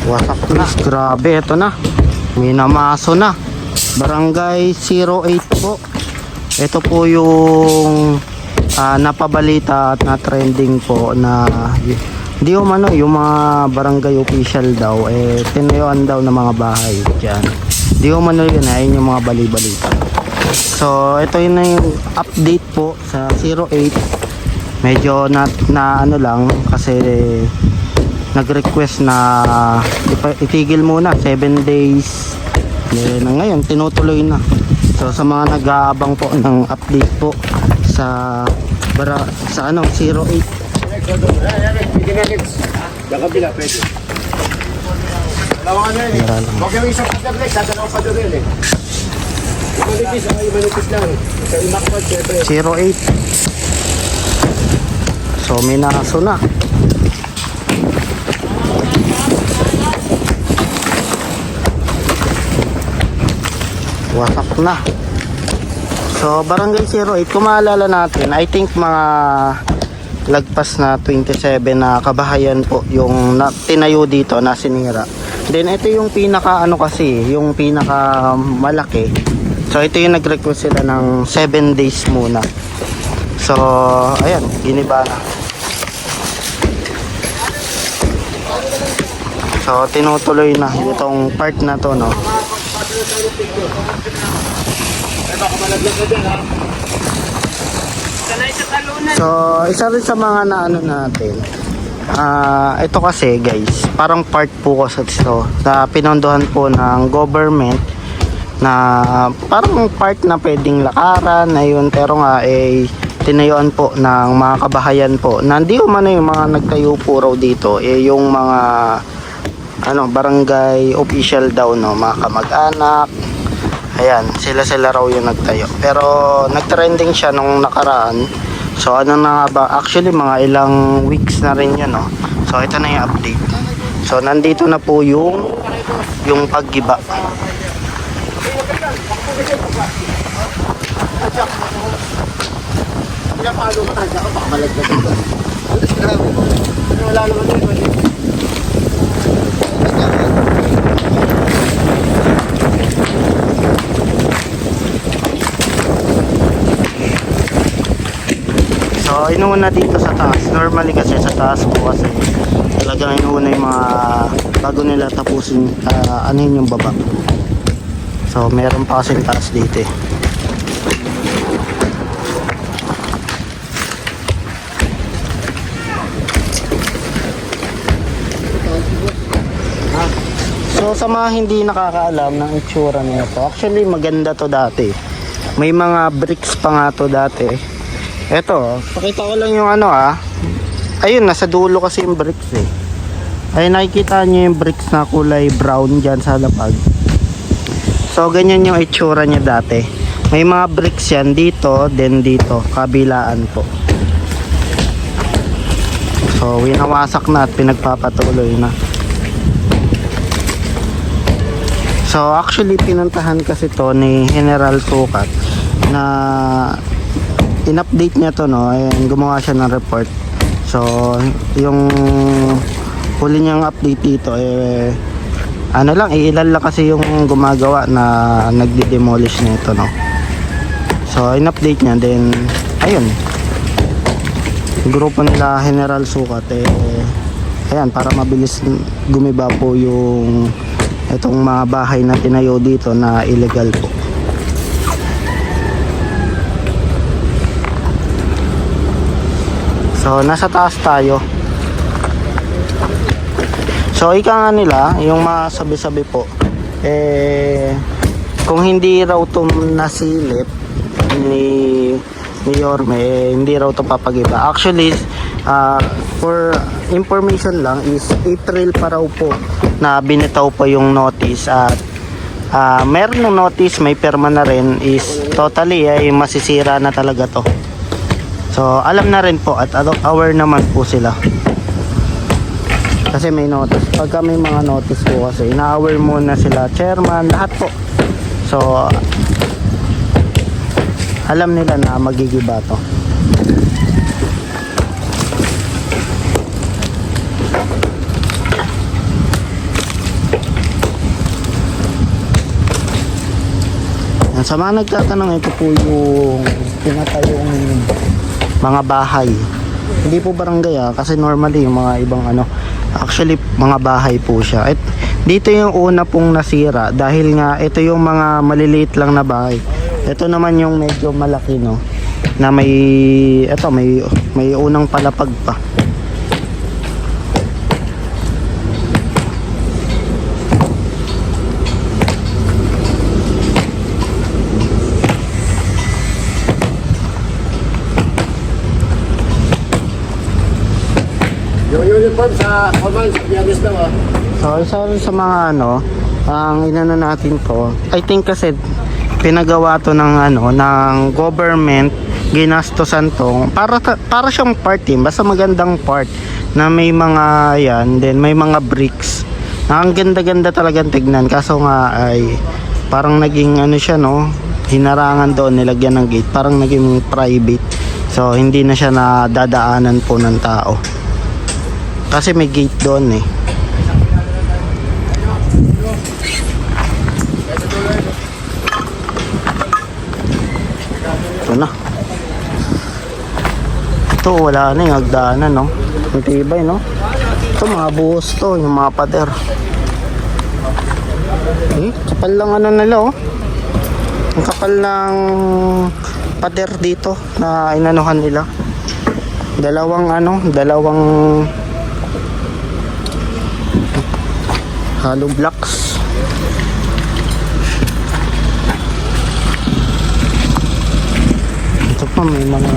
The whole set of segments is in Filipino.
Wasak na. Grabe, ito na. May namaso na. Barangay 08 po. Ito po yung napabalita at na trending po na di umano yung mga barangay official daw tinayuan daw ng mga bahay dyan. Di umano yun, ayun yung mga bali-balita. So ito yun na yung update po sa 08. Medyo na ano lang kasi nag-request na itigil muna 7 days. Ngayon tinutuloy na. So sa mga nag-aabang po ng update po sa 08. Kabila, pwede. Lawangan na yun eh. Huwag yung isang pagkablek, dadalaw pa doon yun eh. Imanipis lang. Sa imakpad, syempre. 08. So may naso na. Wasak na. So barangay 08, kung maalala natin, I think mga lagpas na 27 na kabahayan po yung tinayo dito na sinira. Then ito yung pinaka yung pinaka malaki. So ito yung nag-request sila ng 7 days muna. So ayan, giniba na. So tinutuloy na itong part na to, no. So isa rin sa mga naano natin, ito kasi guys, parang part po kasi ito na pinondohan po ng government na parang part na pwedeng lakaran ayun, pero nga tinayuan po ng mga kabahayan po na hindi umano yung mga nagtayo po raw dito yung mga barangay official daw, no, mga kamag-anak. Ayan, sila raw yung nagtayo. Pero nagtrending siya nung nakaraan. So ano na ba? Actually mga ilang weeks na rin yun, no? So ito na yung update. So nandito na po yung paggiba. So inuuna dito sa taas. Normally kasi sa taas po kasi talagang inuuna yung mga bago nila tapusin anuhin yung baba. So meron pa kasing taas dito eh. So sa mga hindi nakakaalam ng itsura nito, actually maganda to dati. May mga bricks pa nga to dati. Eto, pakita ko lang yung ayun, nasa dulo kasi yung bricks eh. Ay, nakikita nyo yung bricks na kulay brown dyan sa lapag. So ganyan yung itsura niya dati. May mga bricks yan dito, then dito, kabilaan po. So winawasak na at pinagpapatuloy na. So actually pinuntahan kasi to ni General Sukat na in-update niya to, no, and gumawa siya ng report. So yung huli niyang update dito ilan lang kasi yung gumagawa na nagde-demolish nito, no. So in-update niya, then ayun, grupo nila General Sukat ayan, para mabilis gumiba po yung itong mga bahay na tinayo dito na illegal po. So nasa taas tayo. So ika nga nila, yung mga sabi-sabi po kung hindi raw to nasilip ni Yorme, hindi raw to papagiba. Actually for information lang is April pa raw po na binitaw pa yung notice at meron ng notice, may perma na rin, is totally masisira na talaga to. So alam na rin po at aware naman po sila kasi may notice. Pagka may mga notice po kasi ina-aware muna sila, chairman, lahat po. So alam nila na magigiba to. Sa mga nagtatanong, ito po yung pinatayong mga bahay. Hindi po barangay kasi normally yung mga ibang actually mga bahay po siya. At dito yung una pong nasira dahil nga ito yung mga maliliit lang na bahay. Ito naman yung medyo malaki na may unang palapag pa. Yung uniform sa command, Pianis daw ah. So isa rin sa mga ang inano natin to, I think kasi pinagawa to ng government, ginastosan to para siyang part basta magandang part na may mga then may mga bricks na ang ganda-ganda talagang tignan, kaso nga ay parang naging siya hinarangan doon, nilagyan ng gate, parang naging private, so hindi na siya nadadaanan po ng tao kasi may gate doon Ito na. Ito wala na yung hagdanan Ang tibay Ito mga buhos to, yung mga pader. Kapal lang nila Ang kapal ng pader dito na inanuhan nila. Dalawang hollow blocks. Ito pa may mga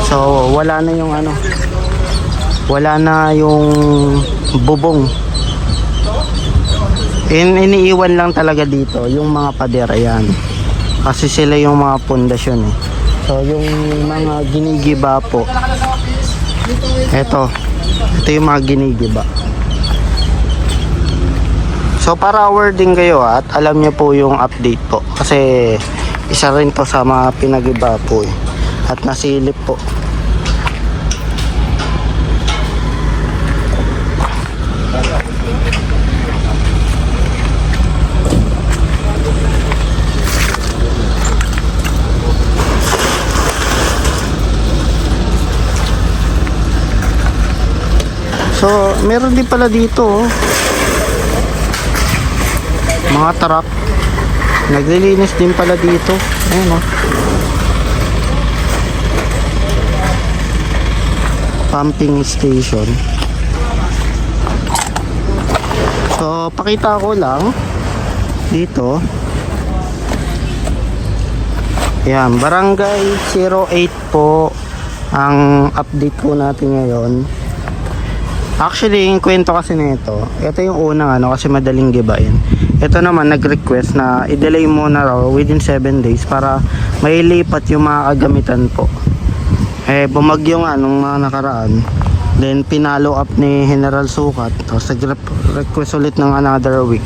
So wala na yung wala na yung bubong. Iniiwan lang talaga dito yung mga pader, ayan. Kasi sila yung mga pundasyon So yung mga ginigiba po, ito yung mga ginigiba. So para aware din kayo at alam nyo po yung update po, kasi isa rin to sa mga pinagiba po at nasilip po. So, meron din pala dito mga truck. Naglilinis din pala dito. Ayun pumping station. So, pakita ko lang dito. Yan, Barangay 08 po ang update po natin ngayon. Actually, yung kwento kasi nito, ito yung unang kasi madaling gibain. Ito naman nag-request na i-delay muna raw within 7 days para mailipat yung mga kagamitan po. Bumagyo nga nung mga nakaraan. Then pinalo up ni General Sukat. Tapos nag-request ulit ng another week.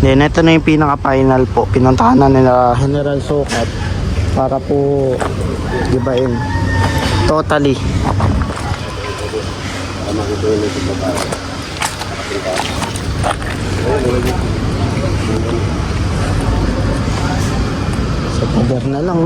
Then ito na yung pinaka-final po. Pinuntahan na nila General Sukat para po gibain totally. Sa pader na lang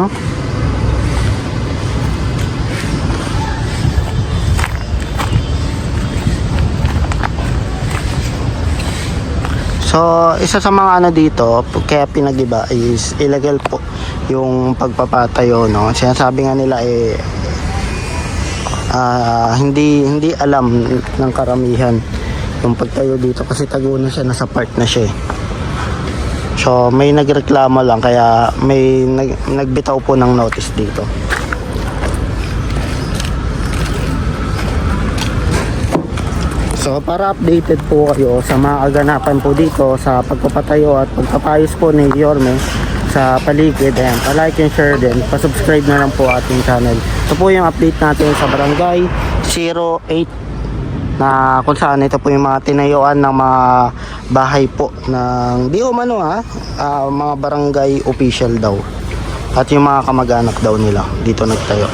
So, isa sa mga dito, kaya pinagiba is illegal po yung pagpapatayo, Sinasabi nga nila hindi alam ng karamihan yung pagtayo dito kasi tago na siya, nasa part na siya. So, may nagreklamo lang kaya may nagbitaw po ng notice dito. So para updated po kayo sa mga kaganapan po dito sa pagpapatayo at pagpapayos po ni Yorme sa paligid, ayan, pa-like and share din, pa-subscribe na lang po ating channel. Ito po yung update natin sa Barangay 08 na kung saan ito po yung mga tinayuan ng mga bahay po ng di umano mga barangay official daw at yung mga kamag-anak daw nila dito nagtayo.